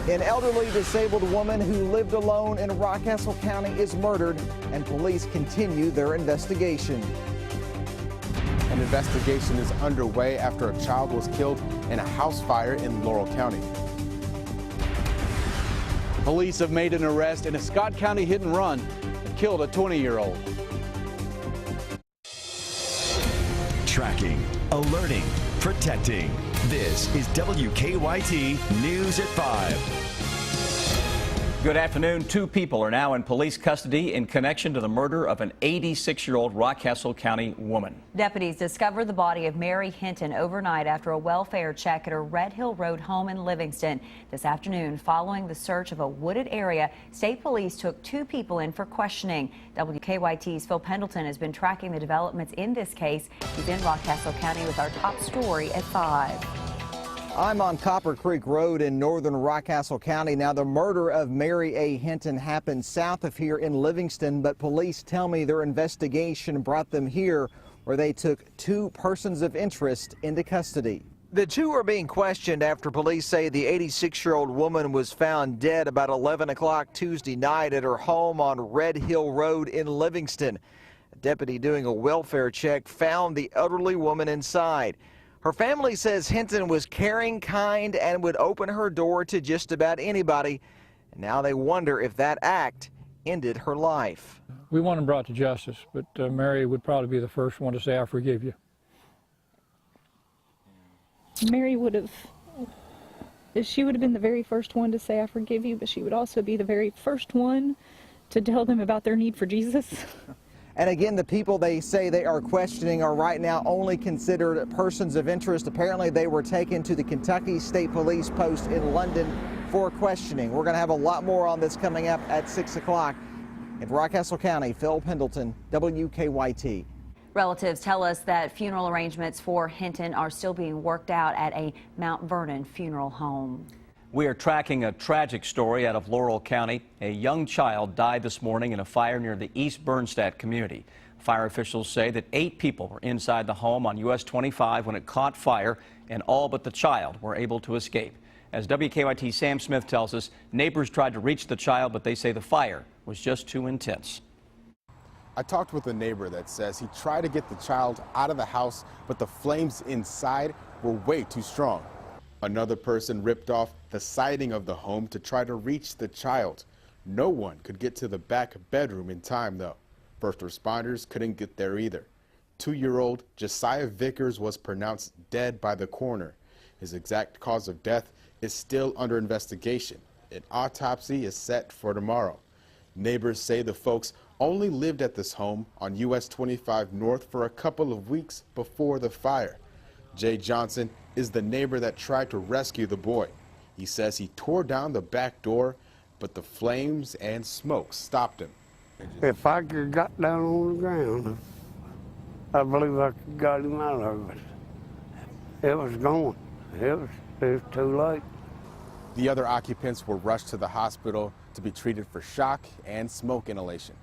An elderly disabled woman who lived alone in Rockcastle County is murdered, and police continue their investigation. An investigation is underway after a child was killed in a house fire in Laurel County. Police have made an arrest in a Scott County hit and run that killed a 20-year-old. Tracking, alerting, protecting. This is WKYT News at 5. Good afternoon. 2 people are now in police custody in connection to the murder of an 86-year-old Rockcastle County woman. Deputies discovered the body of Mary Hinton overnight after a welfare check at her Red Hill Road home in Livingston. This afternoon, following the search of a wooded area, state police took 2 people in for questioning. WKYT's Phil Pendleton has been tracking the developments in this case. He's in Rockcastle County with our top story at 5. I'm on Copper Creek Road in northern Rockcastle County. Now, the murder of Mary A. Hinton happened south of here in Livingston, but police tell me their investigation brought them here, where they took 2 persons of interest into custody. The 2 are being questioned after police say the 86-year-old woman was found dead about 11 o'clock Tuesday night at her home on Red Hill Road in Livingston. A deputy doing a welfare check found the elderly woman inside. Her family says Hinton was caring, kind, and would open her door to just about anybody. And now they wonder if that act ended her life. We want him brought to justice, but Mary would probably be the first one to say, "I forgive you." Mary would have been the very first one to say, "I forgive you," but she would also be the very first one to tell them about their need for Jesus. And again, the people they say they are questioning are right now only considered persons of interest. Apparently, they were taken to the Kentucky State Police post in London for questioning. We're going to have a lot more on this coming up at 6 o'clock. In Rockcastle County, Phil Pendleton, WKYT. Relatives tell us that funeral arrangements for Hinton are still being worked out at a Mount Vernon funeral home. We are tracking a tragic story out of Laurel County. A young child died this morning in a fire near the East Bernstadt community. Fire officials say that 8 people were inside the home on US 25 when it caught fire, and all but the child were able to escape. As WKYT Sam Smith tells us, neighbors tried to reach the child, but they say the fire was just too intense. I talked with a neighbor that says he tried to get the child out of the house, but the flames inside were way too strong. Another person ripped off the siding of the home to try to reach the child. No one could get to the back bedroom in time, though. First responders couldn't get there either. 2-year-old Josiah Vickers was pronounced dead by the coroner. His exact cause of death is still under investigation. An autopsy is set for tomorrow. Neighbors say the folks only lived at this home on US 25 North for a couple of weeks before the fire. Jay Johnson is the neighbor that tried to rescue the boy. He says he tore down the back door, but the flames and smoke stopped him. If I could got down on the ground, I believe I could got him out of it. It was gone. It was too late. The other occupants were rushed to the hospital to be treated for shock and smoke inhalation.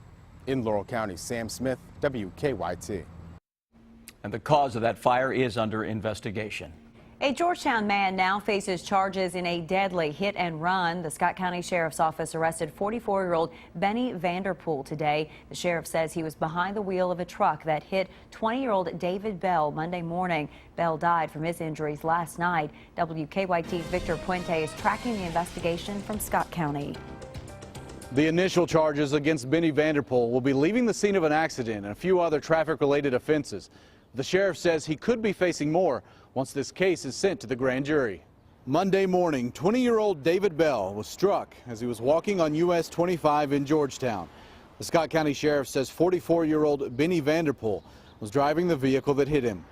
In Laurel County, Sam Smith, WKYT. And the cause of that fire is under investigation. A Georgetown man now faces charges in a deadly hit and run. The Scott County Sheriff's Office arrested 44-year-old Benny Vanderpool today. The sheriff says he was behind the wheel of a truck that hit 20-year-old David Bell Monday morning. Bell died from his injuries last night. WKYT's Victor Puente is tracking the investigation from Scott County. The initial charges against Benny Vanderpool will be leaving the scene of an accident and a few other traffic-related offenses. The sheriff says he could be facing more once this case is sent to the grand jury. Monday morning, 20-year-old David Bell was struck as he was walking on US 25 in Georgetown. The Scott County Sheriff says 44-year-old Benny Vanderpool was driving the vehicle that hit him.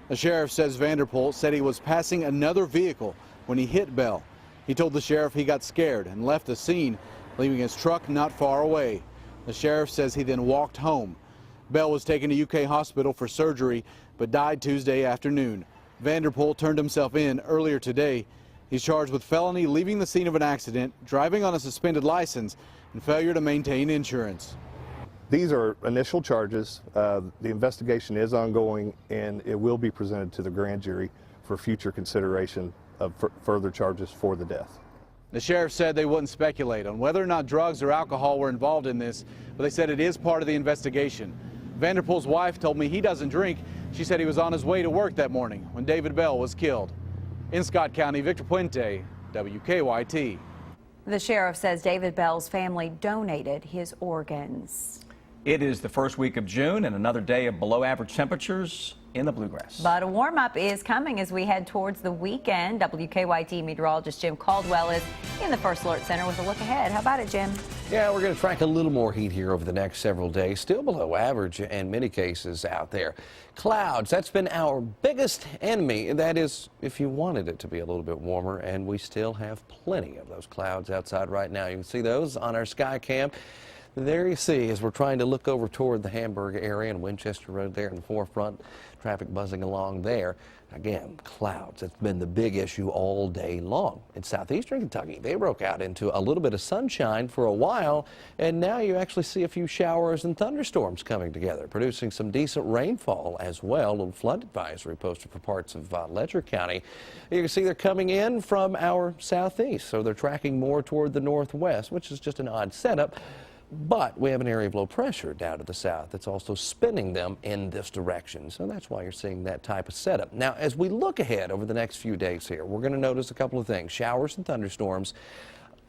The sheriff says Vanderpool said he was passing another vehicle when he hit Bell. He told the sheriff he got scared and left the scene, leaving his truck not far away. The sheriff says he then walked home. Bell was taken to UK hospital for surgery, but died Tuesday afternoon. Vanderpool turned himself in earlier today. He's charged with felony leaving the scene of an accident, driving on a suspended license, and failure to maintain insurance. These are initial charges. The investigation is ongoing, and it will be presented to the grand jury for future consideration of further charges for the death. The sheriff said they wouldn't speculate on whether or not drugs or alcohol were involved in this, but they said it is part of the investigation. Vanderpool's wife told me he doesn't drink. She said he was on his way to work that morning when David Bell was killed. In Scott County, Victor Puente, WKYT. The sheriff says David Bell's family donated his organs. It is the first week of June and another day of below average temperatures in the bluegrass. But a warm up is coming as we head towards the weekend. WKYT meteorologist Jim Caldwell is in the First Alert Center with a look ahead. How about it, Jim? Yeah, we're going to track a little more heat here over the next several days. Still below average in many cases out there. Clouds, that's been our biggest enemy. That is, if you wanted it to be a little bit warmer, and we still have plenty of those clouds outside right now. You can see those on our sky cam. There you see, as we're trying to look over toward the Hamburg area and Winchester Road there in the forefront, traffic buzzing along there. Again, clouds. It's been the big issue all day long. In southeastern Kentucky, they broke out into a little bit of sunshine for a while, and now you actually see a few showers and thunderstorms coming together, producing some decent rainfall as well. A little flood advisory posted for parts of Letcher County. You can see they're coming in from our southeast, so they're tracking more toward the northwest, which is just an odd setup. But we have an area of low pressure down to the south that's also spinning them in this direction. So that's why you're seeing that type of setup. Now, as we look ahead over the next few days here, we're going to notice a couple of things. Showers and thunderstorms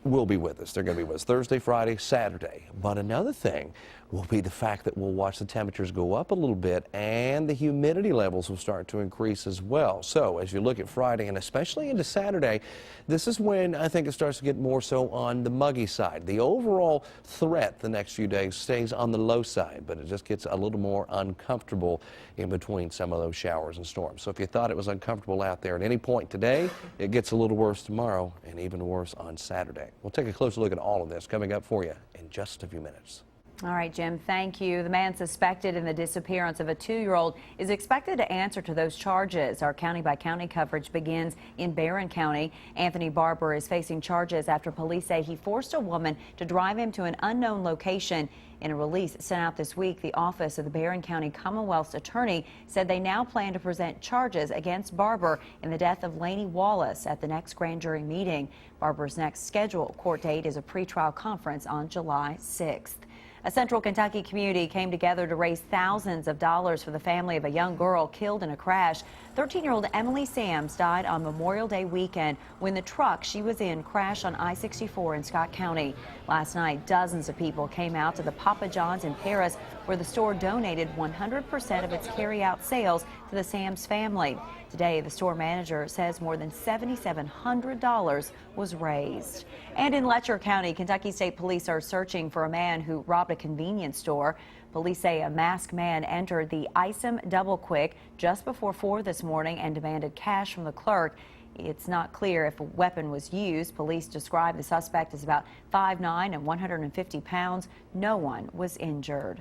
will be with us. They're going to be with us Thursday, Friday, Saturday. But another thing will be the fact that we'll watch the temperatures go up a little bit and the humidity levels will start to increase as well. So as you look at Friday and especially into Saturday, this is when I think it starts to get more so on the muggy side. The overall threat the next few days stays on the low side, but it just gets a little more uncomfortable in between some of those showers and storms. So if you thought it was uncomfortable out there at any point today, it gets a little worse tomorrow and even worse on Saturday. We'll take a closer look at all of this coming up for you in just a few minutes. All right, Jim, thank you. The man suspected in the disappearance of a 2-year-old is expected to answer to those charges. Our county-by-county coverage begins in Barron County. Anthony Barber is facing charges after police say he forced a woman to drive him to an unknown location. In a release sent out this week, the office of the Barron County Commonwealth's attorney said they now plan to present charges against Barber in the death of Laney Wallace at the next grand jury meeting. Barber's next scheduled court date is a pretrial conference on July 6th. A Central Kentucky community came together to raise thousands of dollars for the family of a young girl killed in a crash. 13-year-old Emily Sams died on Memorial Day weekend when the truck she was in crashed on I-64 in Scott County. Last night, dozens of people came out to the Papa John's in Paris, where the store donated 100% of its carry-out sales to the Sams family. Today, the store manager says more than $7,700 was raised. And in Letcher County, Kentucky State Police are searching for a man who robbed a convenience store. Police say a masked man entered the Isom Double Quick just before 4 this morning and demanded cash from the clerk. It's not clear if a weapon was used. Police describe the suspect as about 5'9" and 150 pounds. No one was injured.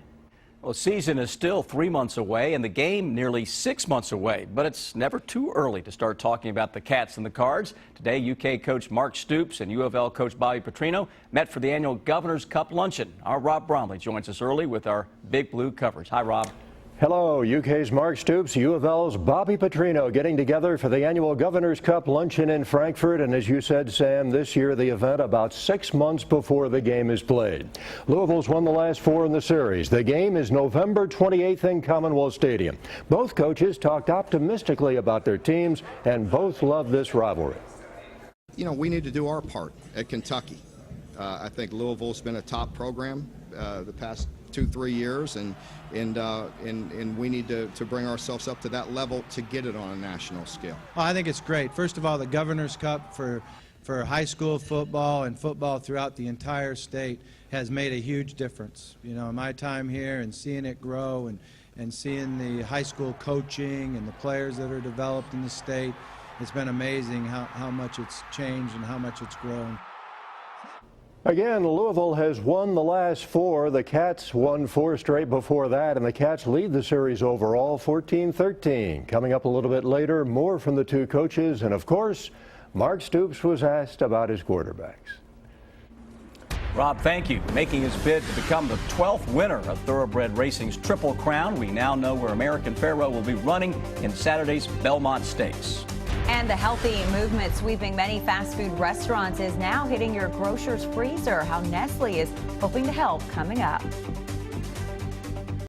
Well, the season is still 3 months away and the game nearly 6 months away, but it's never too early to start talking about the Cats and the Cards. Today, UK coach Mark Stoops and U of L coach Bobby Petrino met for the annual Governor's Cup luncheon. Our Rob Bromley joins us early with our Big Blue coverage. Hi, Rob. Hello, UK's Mark Stoops, U of L's Bobby Petrino getting together for the annual Governor's Cup luncheon in Frankfort. And as you said, Sam, this year the event about 6 months before the game is played. Louisville's won the last 4 in the series. The game is November 28th in Commonwealth Stadium. Both coaches talked optimistically about their teams and both love this rivalry. You know, we need to do our part at Kentucky. I think Louisville's been a top program the past 2-3 years, and we need to bring ourselves up to that level to get it on a national scale. Well, I think it's great. First of all, the Governor's Cup for high school football and football throughout the entire state has made a huge difference. You know, in my time here and seeing it grow and seeing the high school coaching and the players that are developed in the state, it's been amazing how much it's changed and how much it's grown. Again, Louisville has won the last 4. The Cats won 4 straight before that, and the Cats lead the series overall 14-13. Coming up a little bit later, more from the 2 coaches, and of course, Mark Stoops was asked about his quarterbacks. Rob, thank you. Making his bid to become the 12th winner of Thoroughbred Racing's Triple Crown, we now know where American Pharoah will be running in Saturday's Belmont Stakes. And And the healthy movement sweeping many fast food restaurants is now hitting your grocer's freezer. How Nestle is hoping to help coming up.